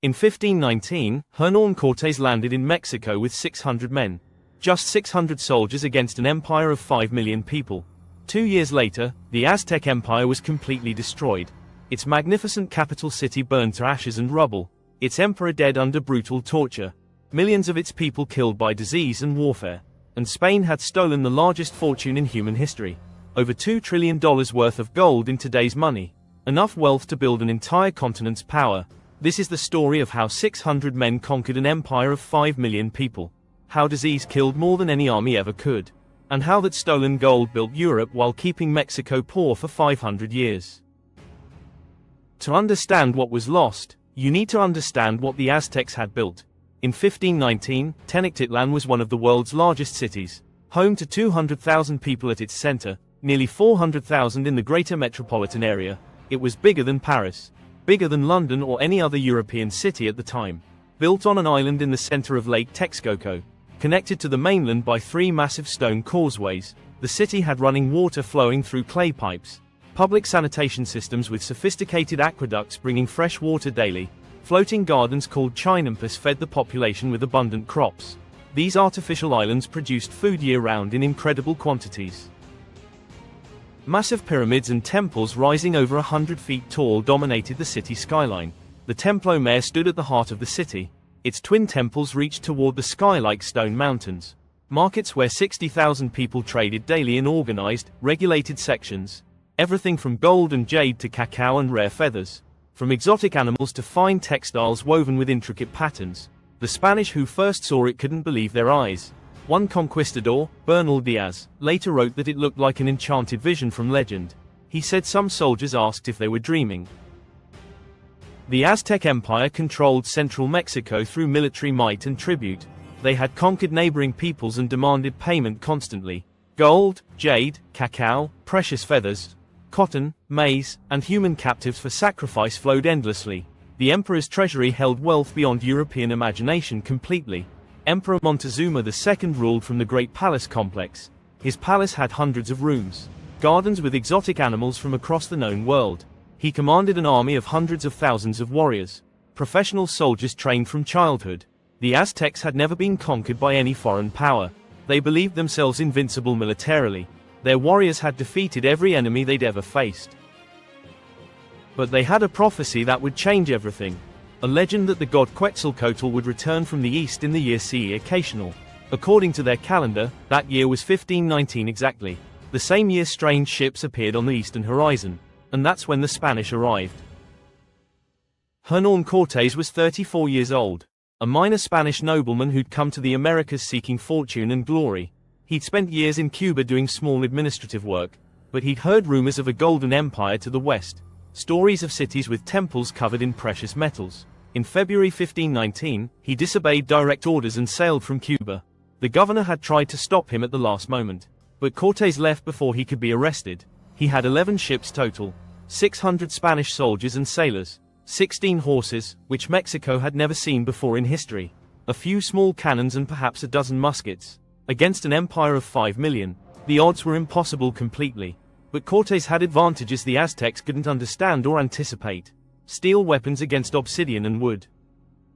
In 1519, Hernán Cortés landed in Mexico with 600 men. Just 600 soldiers against an empire of 5 million people. 2 years later, the Aztec Empire was completely destroyed. Its magnificent capital city burned to ashes and rubble. Its emperor dead under brutal torture. Millions of its people killed by disease and warfare. And Spain had stolen the largest fortune in human history. Over $2 trillion worth of gold in today's money. Enough wealth to build an entire continent's power. This is the story of how 600 men conquered an empire of 5 million people. How disease killed more than any army ever could. And how that stolen gold built Europe while keeping Mexico poor for 500 years. To understand what was lost, you need to understand what the Aztecs had built. In 1519, Tenochtitlan was one of the world's largest cities, home to 200,000 people at its center, nearly 400,000 in the greater metropolitan area. It was bigger than Paris. Bigger than London or any other European city at the time. Built on an island in the center of Lake Texcoco, connected to the mainland by 3 massive stone causeways, the city had running water flowing through clay pipes, public sanitation systems with sophisticated aqueducts bringing fresh water daily, floating gardens called chinampas fed the population with abundant crops. These artificial islands produced food year-round in incredible quantities. Massive pyramids and temples rising over 100 feet tall dominated the city skyline. The Templo Mayor stood at the heart of the city. Its twin temples reached toward the sky like stone mountains. Markets where 60,000 people traded daily in organized, regulated sections. Everything from gold and jade to cacao and rare feathers. From exotic animals to fine textiles woven with intricate patterns. The Spanish who first saw it couldn't believe their eyes. One conquistador, Bernal Diaz, later wrote that it looked like an enchanted vision from legend. He said some soldiers asked if they were dreaming. The Aztec Empire controlled central Mexico through military might and tribute. They had conquered neighboring peoples and demanded payment constantly. Gold, jade, cacao, precious feathers, cotton, maize, and human captives for sacrifice flowed endlessly. The emperor's treasury held wealth beyond European imagination completely. Emperor Montezuma II ruled from the Great Palace complex. His palace had hundreds of rooms, gardens with exotic animals from across the known world. He commanded an army of hundreds of thousands of warriors, professional soldiers trained from childhood. The Aztecs had never been conquered by any foreign power. They believed themselves invincible militarily. Their warriors had defeated every enemy they'd ever faced. But they had a prophecy that would change everything. A legend that the god Quetzalcoatl would return from the east in the year CE occasional. According to their calendar, that year was 1519 exactly. The same year strange ships appeared on the eastern horizon. And that's when the Spanish arrived. Hernán Cortés was 34 years old. A minor Spanish nobleman who'd come to the Americas seeking fortune and glory. He'd spent years in Cuba doing small administrative work. But he'd heard rumors of a golden empire to the west. Stories of cities with temples covered in precious metals. In February 1519, he disobeyed direct orders and sailed from Cuba. The governor had tried to stop him at the last moment. But Cortés left before he could be arrested. He had 11 ships total, 600 Spanish soldiers and sailors, 16 horses, which Mexico had never seen before in history, a few small cannons and perhaps a dozen muskets. Against an empire of 5 million, the odds were impossible completely. But Cortés had advantages the Aztecs couldn't understand or anticipate. Steel weapons against obsidian and wood.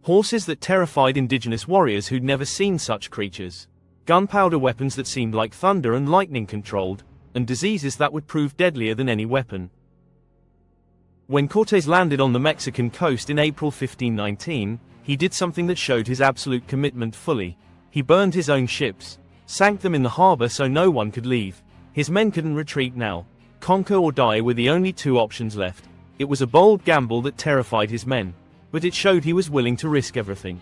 Horses that terrified indigenous warriors who'd never seen such creatures. Gunpowder weapons that seemed like thunder and lightning controlled, and diseases that would prove deadlier than any weapon. When Cortés landed on the Mexican coast in April 1519, he did something that showed his absolute commitment fully. He burned his own ships, sank them in the harbor so no one could leave. His men couldn't retreat now. Conquer or die were the only 2 options left. It was a bold gamble that terrified his men, but it showed he was willing to risk everything.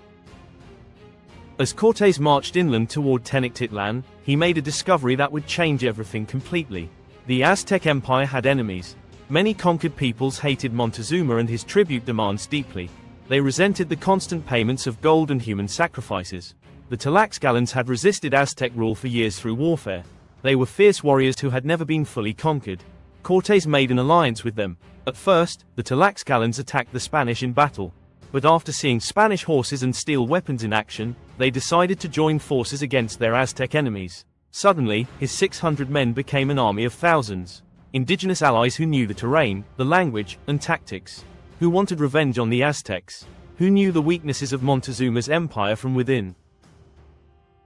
As Cortés marched inland toward Tenochtitlan, he made a discovery that would change everything completely. The Aztec Empire had enemies. Many conquered peoples hated Montezuma and his tribute demands deeply. They resented the constant payments of gold and human sacrifices. The Tlaxcalans had resisted Aztec rule for years through warfare. They were fierce warriors who had never been fully conquered. Cortés made an alliance with them. At first, the Tlaxcalans attacked the Spanish in battle. But after seeing Spanish horses and steel weapons in action, they decided to join forces against their Aztec enemies. Suddenly, his 600 men became an army of thousands. Indigenous allies who knew the terrain, the language, and tactics. Who wanted revenge on the Aztecs. Who knew the weaknesses of Montezuma's empire from within?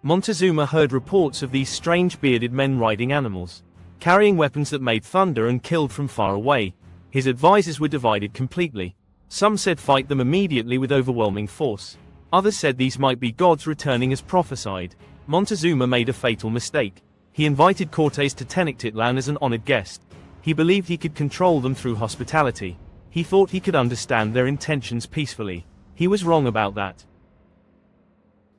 Montezuma heard reports of these strange bearded men riding animals, carrying weapons that made thunder and killed from far away. His advisors were divided completely. Some said fight them immediately with overwhelming force. Others said these might be gods returning as prophesied. Montezuma made a fatal mistake. He invited Cortés to Tenochtitlan as an honored guest. He believed he could control them through hospitality. He thought he could understand their intentions peacefully. He was wrong about that.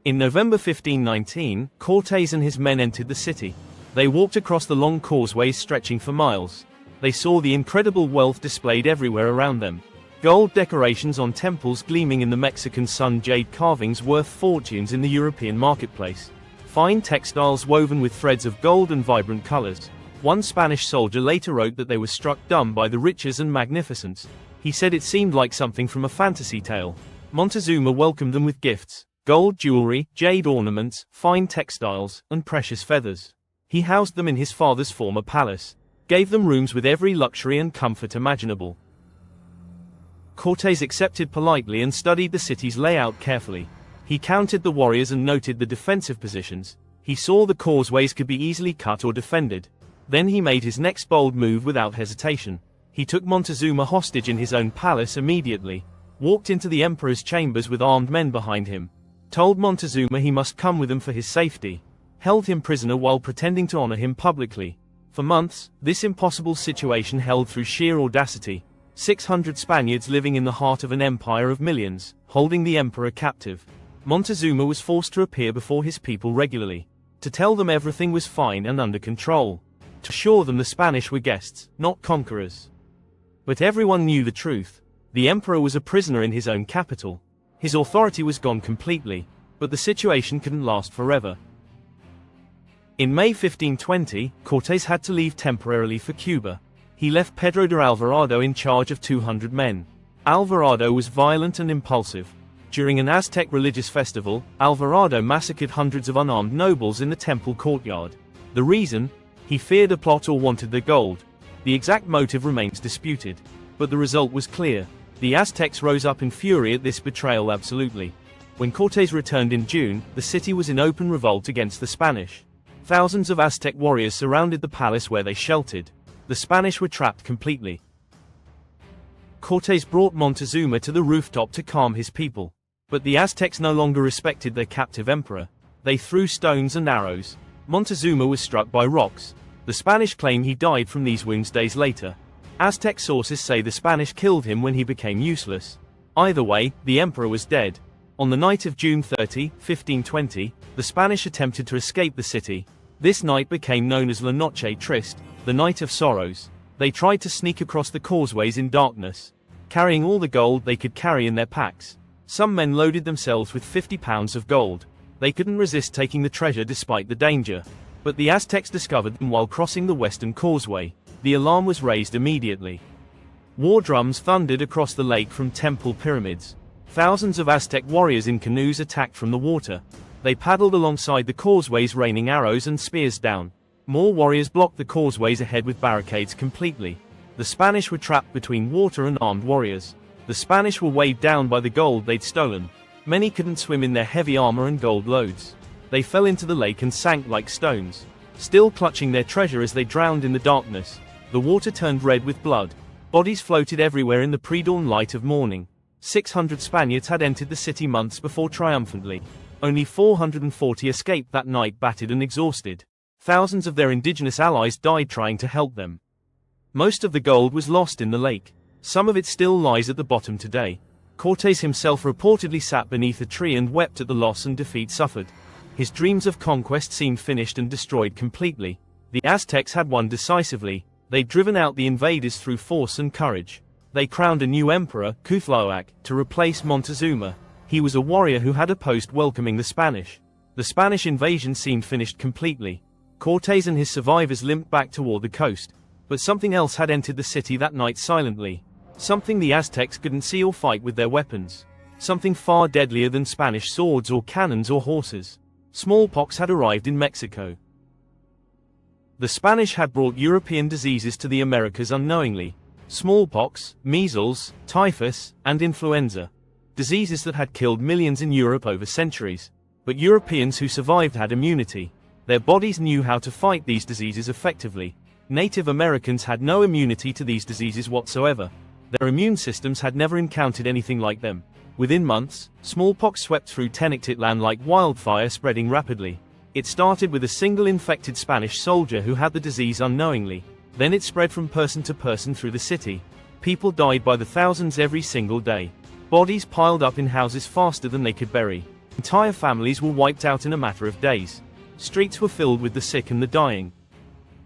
In November 1519, Cortés and his men entered the city. They walked across the long causeways stretching for miles. They saw the incredible wealth displayed everywhere around them. Gold decorations on temples gleaming in the Mexican sun, jade carvings worth fortunes in the European marketplace. Fine textiles woven with threads of gold and vibrant colors. One Spanish soldier later wrote that they were struck dumb by the riches and magnificence. He said it seemed like something from a fantasy tale. Montezuma welcomed them with gifts. Gold jewelry, jade ornaments, fine textiles, and precious feathers. He housed them in his father's former palace, gave them rooms with every luxury and comfort imaginable. Cortés accepted politely and studied the city's layout carefully. He counted the warriors and noted the defensive positions. He saw the causeways could be easily cut or defended. Then he made his next bold move without hesitation. He took Montezuma hostage in his own palace immediately, walked into the emperor's chambers with armed men behind him, told Montezuma he must come with him for his safety, held him prisoner while pretending to honor him publicly. For months, this impossible situation held through sheer audacity. 600 Spaniards living in the heart of an empire of millions, holding the emperor captive. Montezuma was forced to appear before his people regularly, to tell them everything was fine and under control, to assure them the Spanish were guests, not conquerors. But everyone knew the truth. The emperor was a prisoner in his own capital. His authority was gone completely, but the situation couldn't last forever. In May 1520, Cortés had to leave temporarily for Cuba. He left Pedro de Alvarado in charge of 200 men. Alvarado was violent and impulsive. During an Aztec religious festival, Alvarado massacred hundreds of unarmed nobles in the temple courtyard. The reason? He feared a plot or wanted their gold. The exact motive remains disputed, but the result was clear. The Aztecs rose up in fury at this betrayal absolutely. When Cortés returned in June, the city was in open revolt against the Spanish. Thousands of Aztec warriors surrounded the palace where they sheltered. The Spanish were trapped completely. Cortés brought Montezuma to the rooftop to calm his people. But the Aztecs no longer respected their captive emperor. They threw stones and arrows. Montezuma was struck by rocks. The Spanish claim he died from these wounds days later. Aztec sources say the Spanish killed him when he became useless. Either way, the emperor was dead. On the night of June 30, 1520, the Spanish attempted to escape the city. This night became known as La Noche Triste, the night of sorrows. They tried to sneak across the causeways in darkness, carrying all the gold they could carry in their packs. Some men loaded themselves with 50 pounds of gold. They couldn't resist taking the treasure despite the danger. But the Aztecs discovered them while crossing the western causeway. The alarm was raised immediately. War drums thundered across the lake from temple pyramids. Thousands of Aztec warriors in canoes attacked from the water. They paddled alongside the causeways raining arrows and spears down. More warriors blocked the causeways ahead with barricades completely. The Spanish were trapped between water and armed warriors. The Spanish were weighed down by the gold they'd stolen. Many couldn't swim in their heavy armor and gold loads. They fell into the lake and sank like stones, still clutching their treasure as they drowned in the darkness. The water turned red with blood. Bodies floated everywhere in the pre-dawn light of morning. 600 Spaniards had entered the city months before triumphantly. Only 440 escaped that night battered and exhausted. Thousands of their indigenous allies died trying to help them. Most of the gold was lost in the lake. Some of it still lies at the bottom today. Cortés himself reportedly sat beneath a tree and wept at the loss and defeat suffered. His dreams of conquest seemed finished and destroyed completely. The Aztecs had won decisively. They'd driven out the invaders through force and courage. They crowned a new emperor, Cuauhtemoc, to replace Montezuma. He was a warrior who had opposed welcoming the Spanish. The Spanish invasion seemed finished completely. Cortés and his survivors limped back toward the coast. But something else had entered the city that night silently. Something the Aztecs couldn't see or fight with their weapons. Something far deadlier than Spanish swords or cannons or horses. Smallpox had arrived in Mexico. The Spanish had brought European diseases to the Americas unknowingly. Smallpox, measles, typhus, and influenza. diseases that had killed millions in Europe over centuries. But Europeans who survived had immunity. Their bodies knew how to fight these diseases effectively. Native Americans had no immunity to these diseases whatsoever. Their immune systems had never encountered anything like them. Within months, smallpox swept through Tenochtitlan like wildfire, spreading rapidly. It started with a single infected Spanish soldier who had the disease unknowingly. Then it spread from person to person through the city. People died by the thousands every single day. Bodies piled up in houses faster than they could bury. Entire families were wiped out in a matter of days. Streets were filled with the sick and the dying.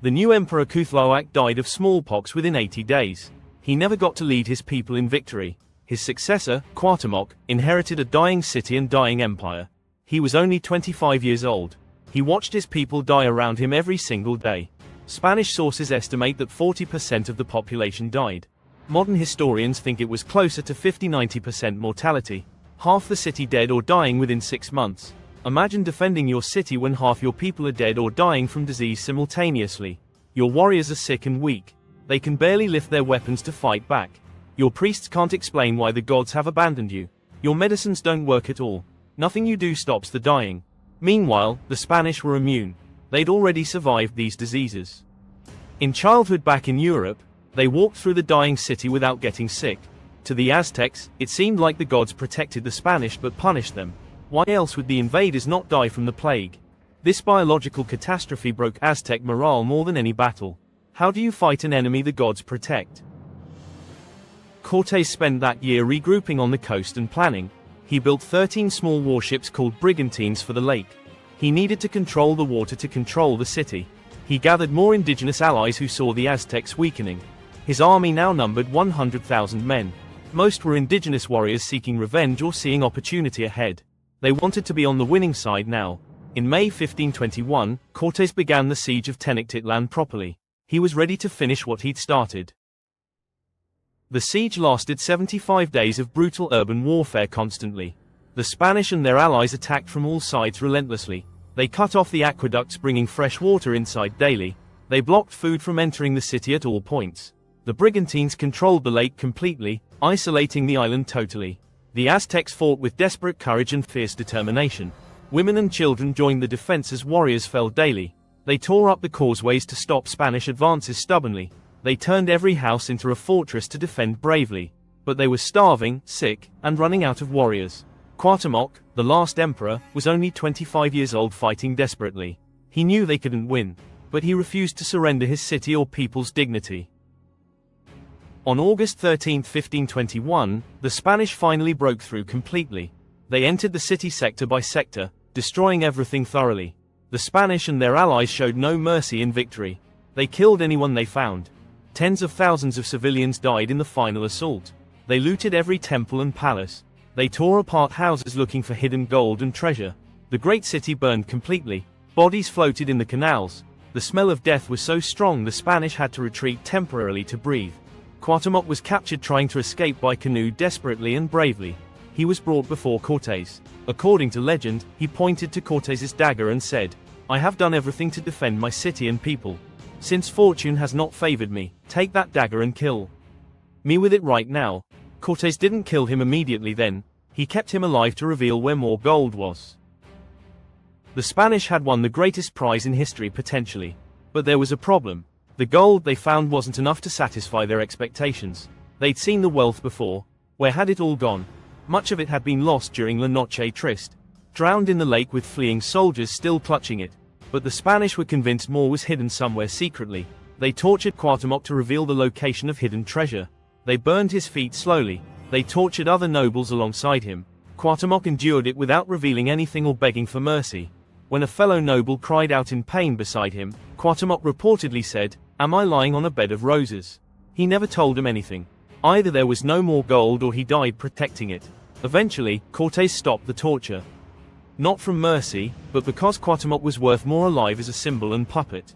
The new emperor Cuauhtemoc died of smallpox within 80 days. He never got to lead his people in victory. His successor, Cuauhtemoc, inherited a dying city and dying empire. He was only 25 years old. He watched his people die around him every single day. Spanish sources estimate that 40% of the population died. Modern historians think it was closer to 50–90% mortality. Half the city dead or dying within 6 months. Imagine defending your city when half your people are dead or dying from disease simultaneously. Your warriors are sick and weak. They can barely lift their weapons to fight back. Your priests can't explain why the gods have abandoned you. Your medicines don't work at all. Nothing you do stops the dying. Meanwhile, the Spanish were immune. They'd already survived these diseases. In childhood back in Europe, they walked through the dying city without getting sick. To the Aztecs, it seemed like the gods protected the Spanish but punished them. Why else would the invaders not die from the plague? This biological catastrophe broke Aztec morale more than any battle. How do you fight an enemy the gods protect? Cortés spent that year regrouping on the coast and planning. He built 13 small warships called brigantines for the lake. He needed to control the water to control the city. He gathered more indigenous allies who saw the Aztecs weakening. His army now numbered 100,000 men. Most were indigenous warriors seeking revenge or seeing opportunity ahead. They wanted to be on the winning side now. In May 1521, Cortés began the siege of Tenochtitlan properly. He was ready to finish what he'd started. The siege lasted 75 days of brutal urban warfare constantly. The Spanish and their allies attacked from all sides relentlessly. They cut off the aqueducts bringing fresh water inside daily. They blocked food from entering the city at all points. The brigantines controlled the lake completely, isolating the island totally. The Aztecs fought with desperate courage and fierce determination. Women and children joined the defense as warriors fell daily. They tore up the causeways to stop Spanish advances stubbornly. They turned every house into a fortress to defend bravely. But they were starving, sick, and running out of warriors. Cuauhtemoc, the last emperor, was only 25 years old fighting desperately. He knew they couldn't win. But he refused to surrender his city or people's dignity. On August 13, 1521, the Spanish finally broke through completely. They entered the city sector by sector, destroying everything thoroughly. The Spanish and their allies showed no mercy in victory. They killed anyone they found. Tens of thousands of civilians died in the final assault. They looted every temple and palace. They tore apart houses looking for hidden gold and treasure. The great city burned completely. Bodies floated in the canals. The smell of death was so strong the Spanish had to retreat temporarily to breathe. Cuauhtemoc was captured trying to escape by canoe desperately and bravely. He was brought before Cortés. According to legend, he pointed to Cortés's dagger and said, "I have done everything to defend my city and people. Since fortune has not favored me, take that dagger and kill me with it right now." Cortés didn't kill him immediately then. He kept him alive to reveal where more gold was. The Spanish had won the greatest prize in history potentially. But there was a problem. The gold they found wasn't enough to satisfy their expectations. They'd seen the wealth before. Where had it all gone? Much of it had been lost during La Noche Triste, drowned in the lake with fleeing soldiers still clutching it. But the Spanish were convinced more was hidden somewhere secretly. They tortured Cuauhtemoc to reveal the location of hidden treasure. They burned his feet slowly. They tortured other nobles alongside him. Cuauhtemoc endured it without revealing anything or begging for mercy. When a fellow noble cried out in pain beside him, Cuauhtemoc reportedly said, "Am I lying on a bed of roses?" He never told him anything. Either there was no more gold or he died protecting it. Eventually, Cortés stopped the torture. Not from mercy, but because Cuauhtemoc was worth more alive as a symbol and puppet.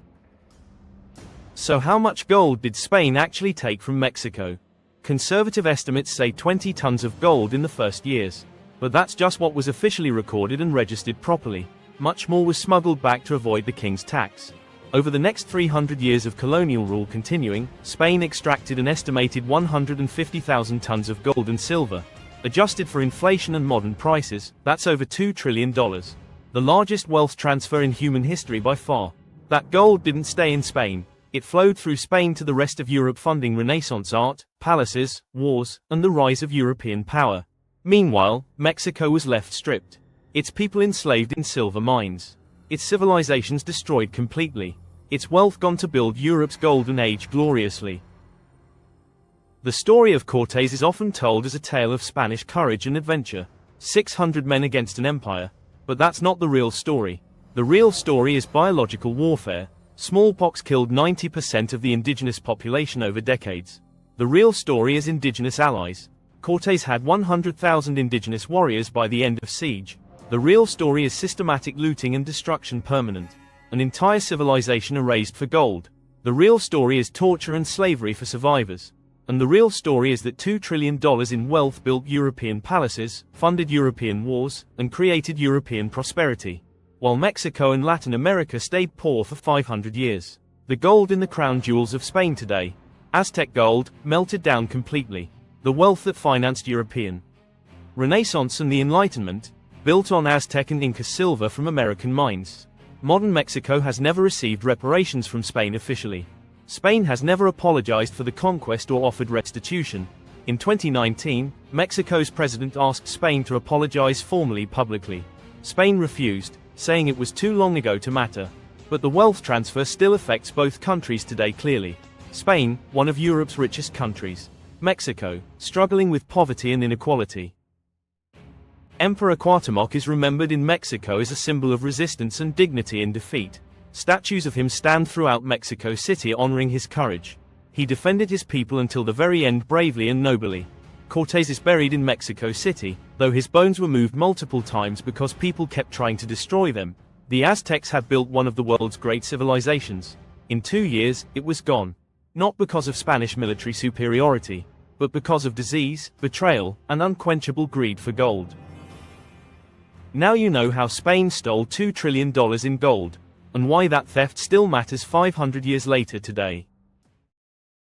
So how much gold did Spain actually take from Mexico? Conservative estimates say 20 tons of gold in the first years. But that's just what was officially recorded and registered properly. Much more was smuggled back to avoid the king's tax. Over the next 300 years of colonial rule continuing, Spain extracted an estimated 150,000 tons of gold and silver. Adjusted for inflation and modern prices, that's over $2 trillion. The largest wealth transfer in human history by far. That gold didn't stay in Spain. It flowed through Spain to the rest of Europe, funding Renaissance art, palaces, wars, and the rise of European power. Meanwhile, Mexico was left stripped. Its people enslaved in silver mines. Its civilizations destroyed completely. Its wealth gone to build Europe's golden age gloriously. The story of Cortés is often told as a tale of Spanish courage and adventure. 600 men against an empire. But that's not the real story. The real story is biological warfare. Smallpox killed 90% of the indigenous population over decades. The real story is indigenous allies. Cortés had 100,000 indigenous warriors by the end of siege. The real story is systematic looting and destruction permanent. An entire civilization erased for gold. The real story is torture and slavery for survivors. And the real story is that $2 trillion in wealth built European palaces, funded European wars, and created European prosperity. While Mexico and Latin America stayed poor for 500 years. The gold in the crown jewels of Spain today, Aztec gold, melted down completely. The wealth that financed European Renaissance and the Enlightenment, built on Aztec and Inca silver from American mines. Modern Mexico has never received reparations from Spain officially. Spain has never apologized for the conquest or offered restitution. In 2019, Mexico's president asked Spain to apologize formally publicly. Spain refused, saying it was too long ago to matter. But the wealth transfer still affects both countries today clearly. Spain, one of Europe's richest countries. Mexico, struggling with poverty and inequality. Emperor Cuauhtemoc is remembered in Mexico as a symbol of resistance and dignity in defeat. Statues of him stand throughout Mexico City honoring his courage. He defended his people until the very end bravely and nobly. Cortés is buried in Mexico City, though his bones were moved multiple times because people kept trying to destroy them. The Aztecs had built one of the world's great civilizations. In 2 years, it was gone. Not because of Spanish military superiority, but because of disease, betrayal, and unquenchable greed for gold. Now you know how Spain stole $2 trillion in gold, and why that theft still matters 500 years later today.